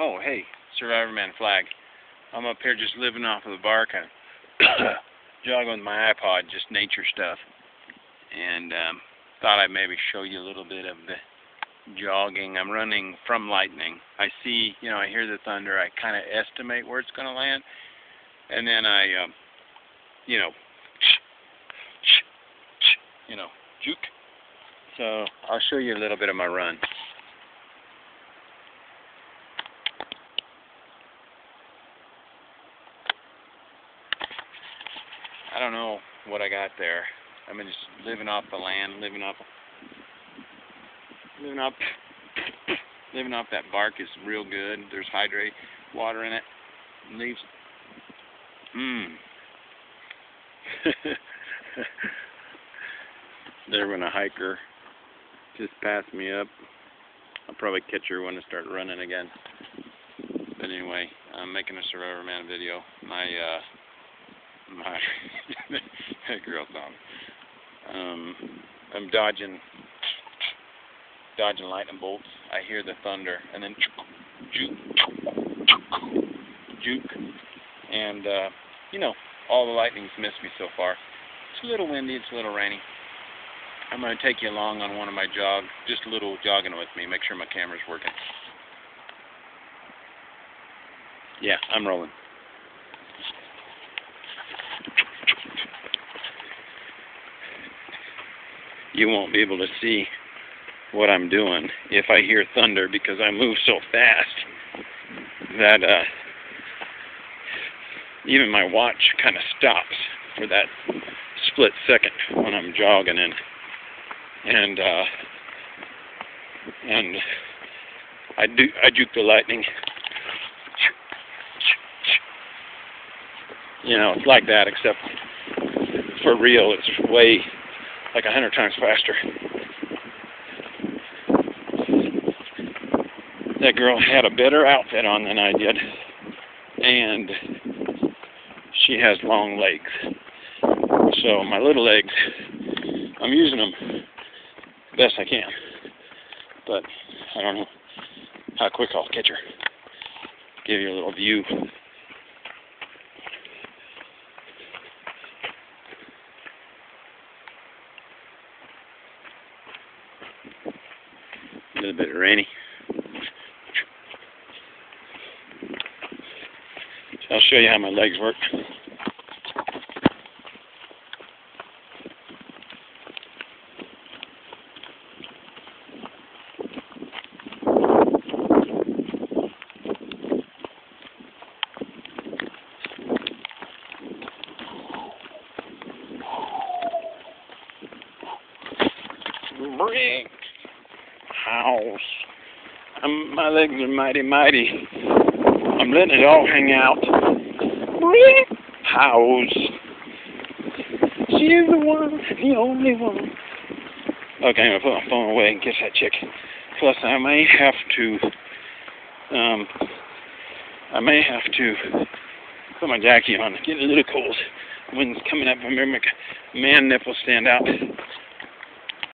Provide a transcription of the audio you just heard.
Oh, hey, Survivor Man flag. I'm up here just living off of the bark. I'm jogging with my iPod, just nature stuff. And thought I'd maybe show you a little bit of the jogging. I'm running from lightning. I see, I hear the thunder. I kind of estimate where it's going to land. And then I, juke. So I'll show you a little bit of my run. I don't know what I got there. I'm just living off the land, living off that bark is real good. There's hydrate water in it. Leaves. There went a hiker just passed me up. I'll probably catch her when I start running again. But anyway, I'm making a Survivor Man video. My girl song. I'm dodging lightning bolts. I hear the thunder, and then juke, and all the lightning's missed me so far. It's a little windy. It's a little rainy. I'm going to take you along on one of my jogs, just a little jogging with me. Make sure my camera's working. Yeah, I'm rolling. You won't be able to see what I'm doing if I hear thunder because I move so fast that even my watch kind of stops for that split second when I'm jogging in. And I juke the lightning. It's like that, except for real, it's way like 100 times faster. That girl had a better outfit on than I did, and she has long legs. So my little legs, I'm using them best I can, but I don't know how quick I'll catch her. Give you a little view. A little bit rainy. So I'll show you how my legs work. Brick house. My legs are mighty. I'm letting it all hang out. Brick house. She's the one, the only one. Okay, I'm gonna put my phone away and catch that chick. Plus, I may have to put my jacket on. Getting a little cold. Wind's coming up. I remember my man nipples stand out.